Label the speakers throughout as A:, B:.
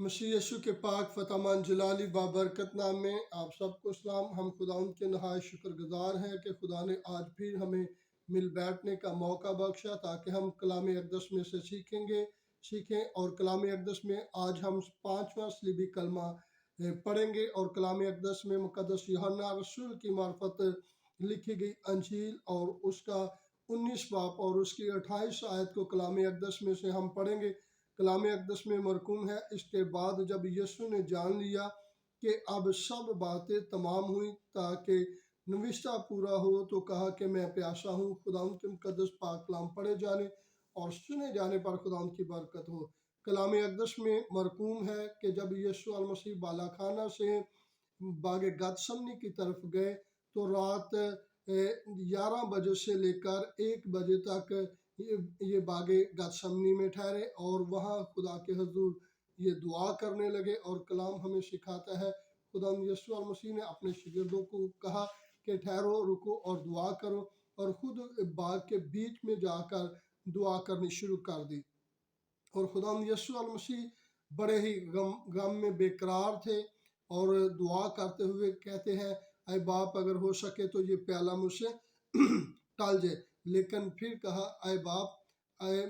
A: मसीह यीशु के पाक फतमान जलाली बाबरकत नाम में आप सबको सलाम। हम खुदा के नहायत शुक्रगुजार हैं कि खुदा ने आज फिर हमें मिल बैठने का मौका बख्शा ताकि हम कलाम अक़दस में से सीखें और कलाम अक़दस में आज हम 5वां सलीबी कलमा पढ़ेंगे और कलाम अक़दस में मुक़द्दस यूहन्ना रसूल की मार्फत लिखी गई अंजील और उसका 19 बाब और उसकी 28 आयत को कलाम अक़दस में से हम पढ़ेंगे। कलाम अक़दस में मरकूम है, इसके बाद जब यीशु ने जान लिया कि अब सब बातें तमाम हुई ताकि नविश्ता पूरा हो तो कहा कि मैं प्यासा हूँ। खुदा के मुक़द्दस पाक कलाम पढ़े जाने और सुने जाने पर खुदा की बरकत हो। कलाम अक़दस में मरकूम है कि जब यीशु अल मसीह बालाखाना से बागे गतसमनी की तरफ गए तो रात 11 बजे से लेकर 1 बजे तक ये बागे गतसमनी में ठहरे और वहाँ खुदा के हुजूर ये दुआ करने लगे। और कलाम हमें सिखाता है, खुदा यीशु अल मसीह ने अपने शागिर्दों को कहा कि ठहरो, रुको और दुआ करो, और खुद बाग के बीच में जाकर दुआ करनी शुरू कर दी। और खुदा यीशु अल मसीह बड़े ही गम में बेकरार थे और दुआ करते हुए कहते हैं, ऐ बाप अगर हो सके तो ये प्याला मुझसे टल जाए, लेकिन फिर कहा, ऐ बाप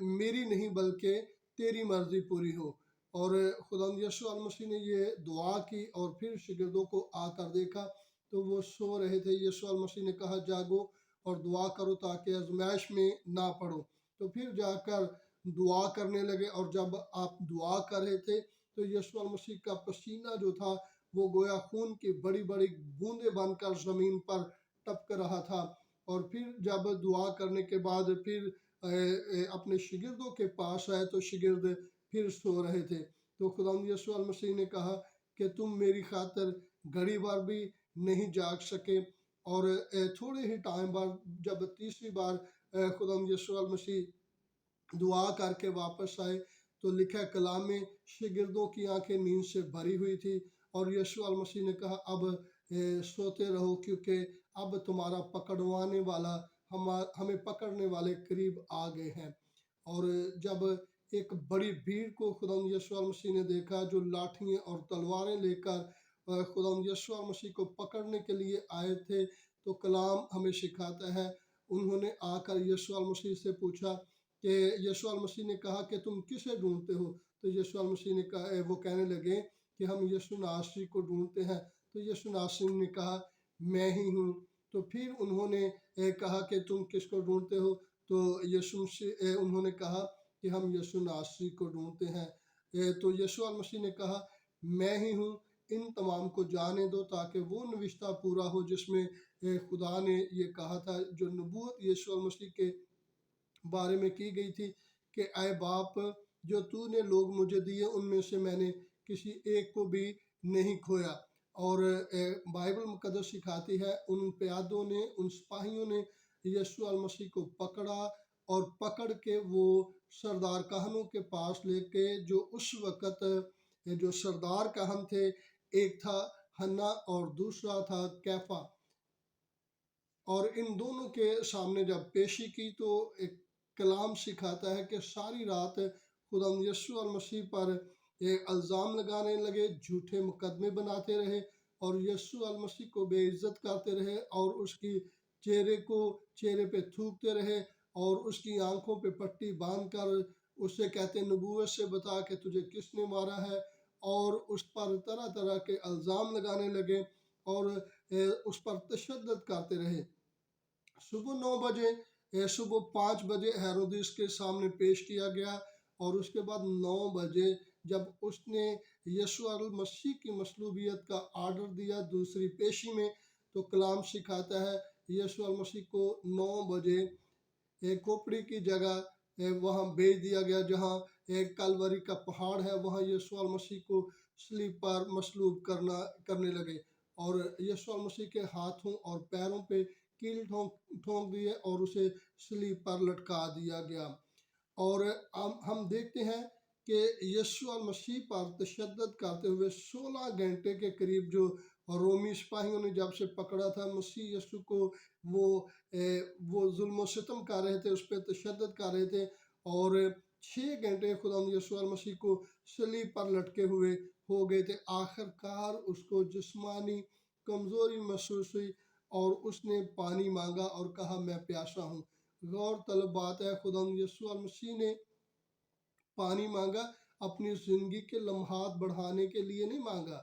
A: मेरी नहीं बल्कि तेरी मर्जी पूरी हो। और खुदा यीशु अल मसीह ने ये दुआ की और फिर शागिर्दों को आकर देखा तो वो सो रहे थे। यीशु अल मसीह ने कहा, जागो और दुआ करो ताकि आजमाइश में ना पड़ो। तो फिर जाकर दुआ करने लगे और जब आप दुआ कर रहे थे तो यीशु अल मसीह का पसीना जो था वो गोया खून की बड़ी बड़ी बूंदें बनकर ज़मीन पर टपक रहा था। और फिर जब दुआ करने के बाद फिर अपने शागिर्दों के पास आए तो शागिर्द फिर सो रहे थे। तो खुदा यीशु अल मसीह ने कहा कि तुम मेरी खातिर घड़ी भर भी नहीं जाग सके। और थोड़े ही टाइम बाद जब तीसरी बार खुदा यीशु अल मसीह दुआ करके वापस आए तो लिखा कलाम में शागिर्दों की आंखें नींद से भरी हुई थी और यीशु अल मसीह ने कहा, अब सोते रहो क्योंकि अब तुम्हारा पकड़वाने वाला हमें पकड़ने वाले करीब आ गए हैं। और जब एक बड़ी भीड़ को खुदा यीशु अल मसीह ने देखा जो लाठियाँ और तलवारें लेकर खुदा यीशु अल मसीह को पकड़ने के लिए आए थे, तो कलाम हमें सिखाता है, उन्होंने आकर यीशु अल मसीह से पूछा कि यीशु अल मसीह ने कहा कि तुम किसे ढूंढते हो। तो यीशु अल मसीह ने कहा, वो कहने लगे कि हम यीशु नासरी को ढूंढते हैं। तो यीशु नासरी ने कहा, मैं ही हूँ। तो फिर उन्होंने कहा कि तुम किसको ढूंढते हो। तो उन्होंने कहा कि हम यीशु नासरी को ढूंढते हैं। तो यीशु अल मसीह ने कहा, मैं ही हूँ, इन तमाम को जाने दो ताकि वो नविश्ता पूरा हो जिसमें खुदा ने ये कहा था, जो नबूवत यीशु अल मसीह के बारे में की गई थी कि ऐ बाप जो तूने लोग मुझे दिए उनमें से मैंने किसी एक को भी नहीं खोया। और बाइबल मुक़द्दस सिखाती है, उन प्यादों ने, उन सिपाहियों ने यीशु अल मसीह को पकड़ा और पकड़ के वो सरदार कहनों के पास लेके, जो उस वक़्त जो सरदार कहन थे, एक था हन्ना और दूसरा था कैफा, और इन दोनों के सामने जब पेशी की तो एक कलाम सिखाता है कि सारी रात खुदा यीशु अल मसीह पर इल्ज़ाम लगाने लगे, झूठे मुकदमे बनाते रहे और यीशु अल मसीह को बेइज्जत करते रहे और उसकी चेहरे पे थूकते रहे और उसकी आंखों पे पट्टी बांधकर उससे कहते, नबूवत से बता कि तुझे किसने मारा है। और उस पर तरह तरह के इल्ज़ाम लगाने लगे और उस पर तशद्दुद करते रहे। सुबह 9 बजे सुबह 5 बजे हेरोदेस के सामने पेश किया गया और उसके बाद 9 बजे जब उसने यीशु अल मसीह की मसलूबियत का आर्डर दिया दूसरी पेशी में, तो कलाम सिखाता है यीशु अल मसीह को 9 बजे एक खोपड़ी की जगह वहाँ भेज दिया गया जहाँ एक कलवरी का पहाड़ है, वहाँ यीशु अल मसीह को सलीब पर मसलूब करने लगे और यीशु अल मसीह के हाथों और पैरों पे कील ठोंक दिए और उसे सलीब पर लटका दिया गया। और हम देखते हैं कि यीशु अल मसीह पर तशद्दुद करते हुए 16 घंटे के करीब जो रोमी सिपाहियों ने जब से पकड़ा था मसीह यीशु को, वो जुल्म सितम कर रहे थे, उस पर तशद्दुद कर रहे थे और 6 घंटे खुदा यीशु मसीह को सलीब पर लटके हुए हो गए थे। आखिरकार उसको जिस्मानी कमज़ोरी महसूस हुई और उसने पानी मांगा और कहा मैं प्यासा हूँ। गौर तलब बात है, खुदा यीशु मसीह ने पानी मांगा अपनी ज़िंदगी के लम्हात बढ़ाने के लिए नहीं मांगा।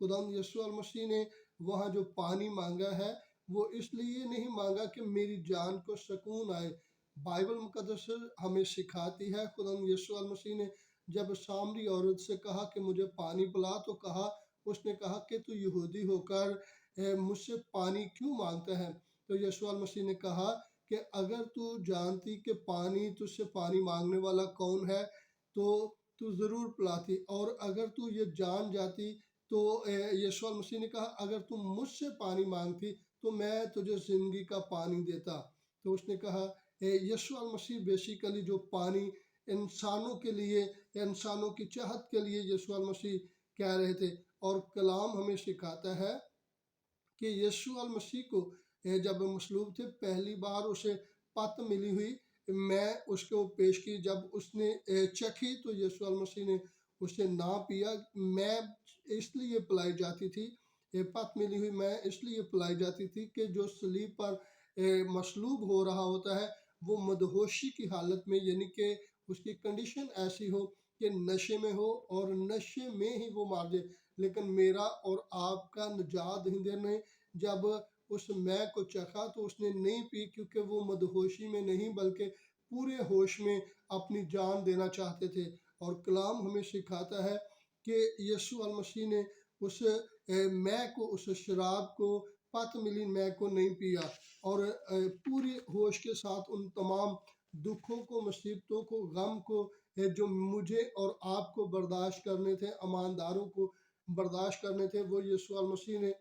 A: खुदा यीशु मसीह ने वहाँ जो पानी मांगा है वो इसलिए नहीं मांगा कि मेरी जान को सुकून आए। बाइबल मुकद्दस हमें सिखाती है, खुदा यीशु मसीह ने जब सामरी औरत से कहा कि मुझे पानी पिला, तो उसने कहा कि तू यहूदी होकर मुझसे पानी क्यों मांगता है। तो यीशु मसीह ने कहा कि अगर तू जानती कि तुझसे पानी मांगने वाला कौन है तो तू ज़रूर पिलाती, और अगर तू ये जान जाती तो यीशु मसीह ने कहा अगर तू मुझसे पानी मांगती तो मैं तुझे ज़िंदगी का पानी देता। तो उसने कहा यीशु मसीह बेसिकली जो पानी इंसानों के लिए, इंसानों की चाहत के लिए यीशु मसीह कह रहे थे। और कलाम हमें सिखाता है कि यीशु मसीह को जब मसलूब थे पहली बार उसे पत मिली हुई मैं उसको पेश की, जब उसने चखी तो यीशु मसीह ने उसे ना पिया। मैं इसलिए पिलाई जाती थी, पत मिली हुई मैं इसलिए पिलाई जाती थी कि जो सलीब पर मसलूब हो रहा होता है वो मदहोशी की हालत में, यानी कि उसकी कंडीशन ऐसी हो कि नशे में हो और नशे में ही वो मार जाए। लेकिन मेरा और आपका निजात दहिंदे ने जब उस मैं को चखा तो उसने नहीं पी, क्योंकि वो मदहोशी में नहीं बल्कि पूरे होश में अपनी जान देना चाहते थे। और कलाम हमें सिखाता है कि यीशु मसीह ने उस मैं को, उस शराब को, पत मिली मैं को नहीं पिया और पूरी होश के साथ उन तमाम दुखों को, मुसीबतों को, गम को जो मुझे और आपको बर्दाश्त करने थे, ईमानदारों को बर्दाश्त करने थे, वो यीशु मसीह ने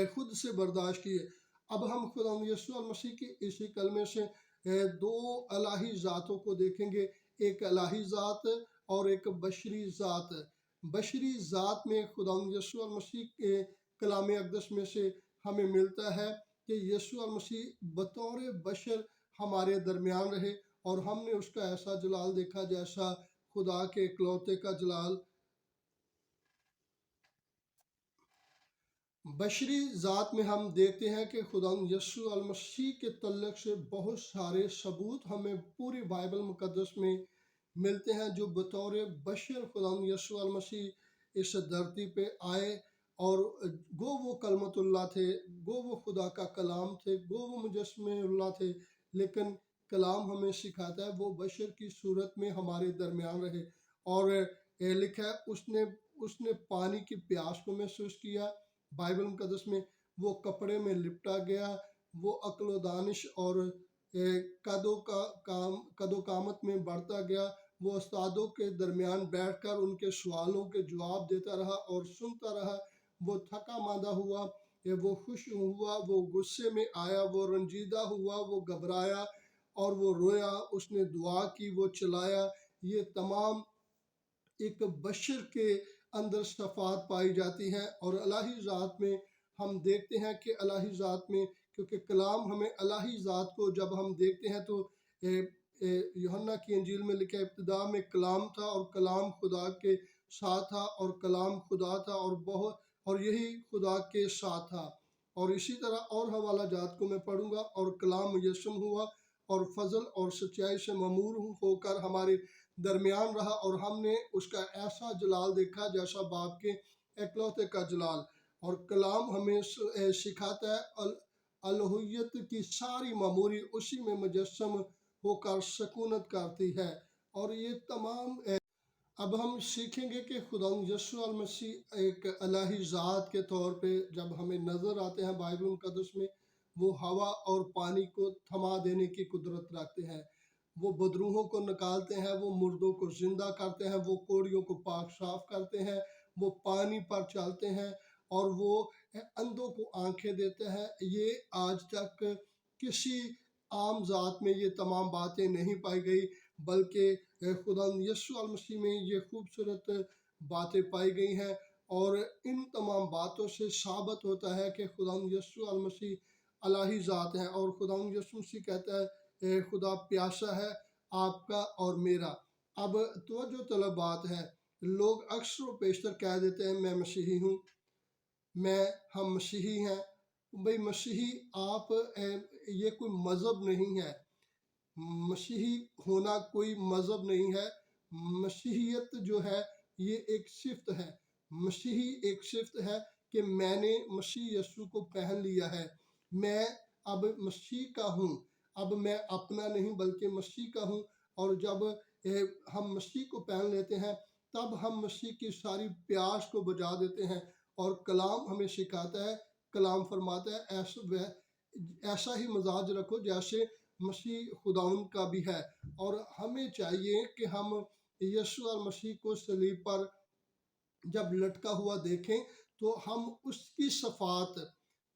A: खुद से बर्दाश्त किए। अब हम खुदा यीशु मसीह की इसी कलमे से दो इलाही ज़ातों को देखेंगे, एक इलाही ज़ात और एक बशरी ज़ात। बशरी ज़ात में खुदा यीशु मसीह के कलाम अक़दस में से हमें मिलता है कि यीशु मसीह बतौर बशर हमारे दरमियान रहे और हमने उसका ऐसा जलाल देखा जैसा खुदा के इकलौते का जलाल। बशरी ज़ात में हम देखते हैं कि खुदा यीशु मसीह के तल्लुक़ से बहुत सारे सबूत हमें पूरी बाइबल मुक़द्दस में मिलते हैं, जो बतौर बशर खुदा यीशु मसीह इस धरती पे आए और गो वो कलमतुल्लाह थे, गो वो खुदा का कलाम थे, गो वो मुजस्समेउल्लाह थे, लेकिन कलाम हमें सिखाता है वो बशर की सूरत में हमारे दरमियान रहे। और लिखा है उसने पानी की प्यास को महसूस किया। बाइबल मुक़द्दस में वो कपड़े में लिपटा गया, वो अक्ल दानिश और कदो कामत में बढ़ता गया, वो उस्तादों के दरमियान बैठकर उनके सवालों के जवाब देता रहा और सुनता रहा। वो थका मांदा हुआ, वो खुश हुआ, वो गुस्से में आया, वो रंजीदा हुआ, वो घबराया और वो रोया, उसने दुआ की, वो चलाया। ये तमाम एक बशर के अंदर सफ़ात पाई जाती है। और इलाही ज़ात में हम देखते हैं कि इलाही ज़ात में, क्योंकि कलाम हमें इलाही ज़ात को जब हम देखते हैं तो यूहन्ना की इंजील में लिखा है इब्तिदा में कलाम था और कलाम खुदा के साथ था और कलाम खुदा था और यही खुदा के साथ था। और इसी तरह और हवाला जात को मैं पढ़ूंगा, और कलाम मुजस्सम हुआ और फजल और सच्चाई से ममूर होकर हमारे दरमियान रहा और हमने उसका ऐसा जलाल देखा जैसा बाप के इकलौते का जलाल। और कलाम हमें सिखाता है अलहुयत की सारी ममूरी उसी में मुजस्सम होकर सकूनत करती है। और ये तमाम अब हम सीखेंगे कि खुदा यीशु मसीह एक इलाही ज़ात के तौर पे जब हमें नज़र आते हैं बाइबल मुक़द्दस में, वो हवा और पानी को थमा देने की कुदरत रखते हैं। वो बदरूहों को निकालते हैं, वो मुर्दों को ज़िंदा करते हैं, वो कोड़ियों को पाक साफ करते हैं, वो पानी पर चलते हैं और वो अंधों को आंखें देते हैं। ये आज तक किसी आम ज़ात में ये तमाम बातें नहीं पाई गई, बल्कि खुदा यीशु मसीह में ये खूबसूरत बातें पाई गई हैं। और इन तमाम बातों से साबित होता है कि खुदा यीशु मसीह इलाही ज़ात है। और खुदा यीशु मसीह कहता है खुदा प्यासा है, آپ کا اور میرا۔ اب توجہ طلب بات ہے، لوگ اکثر و بیشتر کہہ دیتے ہیں میں مسیحی ہوں، ہم مسیحی ہیں۔ بھئی مسیحی آپ یہ کوئی مذہب نہیں ہے، مسیحی ہونا کوئی مذہب نہیں ہے۔ مسیحیت جو ہے یہ ایک صفت ہے، مسیحی ایک صفت ہے کہ میں نے مسیح یسوع کو پہن لیا ہے، میں اب مسیح کا ہوں، اب میں اپنا نہیں بلکہ مسیح کا ہوں۔ اور جب ہم مسیح کو پہن لیتے ہیں تب ہم مسیح کی ساری پیاس کو بجھا دیتے ہیں، اور کلام ہمیں سکھاتا ہے، کلام فرماتا ہے ایسا ہی مزاج رکھو جیسے مسیح خداوند کا بھی ہے۔ اور ہمیں چاہیے کہ ہم یسوع اور مسیح کو صلیب پر جب لٹکا ہوا دیکھیں تو ہم اس کی صفات،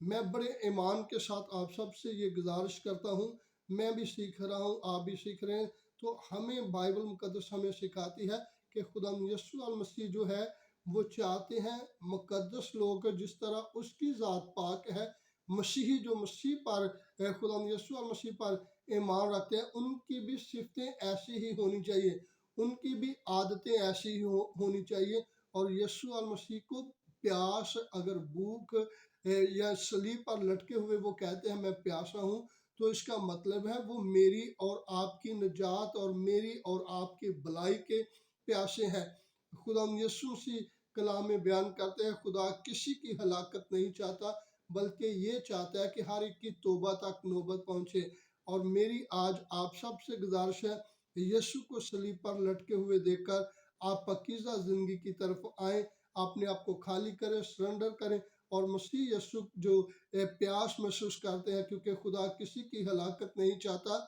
A: میں بڑے ایمان کے ساتھ آپ سب سے یہ گزارش کرتا ہوں، میں بھی سیکھ رہا ہوں، آپ بھی سیکھ رہے ہیں، تو ہمیں بائبل مقدس ہمیں سکھاتی ہے کہ خدا یسوع المسیح جو ہے وہ چاہتے ہیں مقدس لوگ جس طرح اس کی ذات پاک ہے، مسیحی جو مسیح پر خدا یسوع المسیح پر ایمان رکھتے ہیں ان کی بھی صفتیں ایسی ہی ہونی چاہیے، ان کی بھی عادتیں ایسی ہی ہونی چاہیے۔ اور یسوع المسیح کو پیاس، اگر بھوک یا صلیب پر لٹکے ہوئے وہ کہتے ہیں میں پیاسا ہوں، تو اس کا مطلب ہے وہ میری اور آپ کی نجات اور میری اور آپ کی بھلائی کے پیاسے ہیں۔ خدا یسوع مسیح کلام میں بیان کرتے ہیں خدا کسی کی ہلاکت نہیں چاہتا بلکہ یہ چاہتا ہے کہ ہر ایک کی توبہ تک نوبت پہنچے۔ اور میری آج آپ سب سے گزارش ہے، یسوع کو صلیب پر لٹکے ہوئے دیکھ کر آپ پاکیزہ زندگی کی طرف آئیں، اپنے آپ کو خالی کریں، سرنڈر کریں، اور مسیح یسوع جو پیاس محسوس کرتے ہیں، کیونکہ خدا کسی کی ہلاکت نہیں چاہتا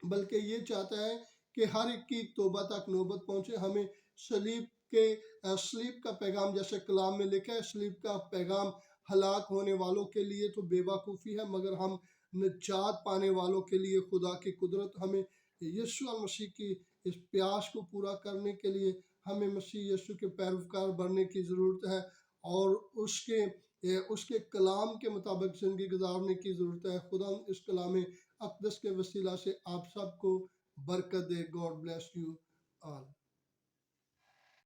A: بلکہ یہ چاہتا ہے کہ ہر ایک کی توبہ تک نوبت پہنچے۔ ہمیں صلیب کا پیغام، جیسے کلام میں لکھا ہے، صلیب کا پیغام ہلاک ہونے والوں کے لیے تو بے وقوفی ہے، مگر ہم نجات پانے والوں کے لیے خدا کی قدرت۔ ہمیں یسوع مسیح کی اس پیاس کو پورا کرنے کے لیے ہمیں مسیح یسوع کے پیروکار بننے کی ضرورت ہے، اور اس کے کلام کے مطابق زندگی گزارنے کی ضرورت ہے۔ خدا اس کلام اقدس کے وسیلہ سے آپ سب کو برکت دے۔ God bless you all.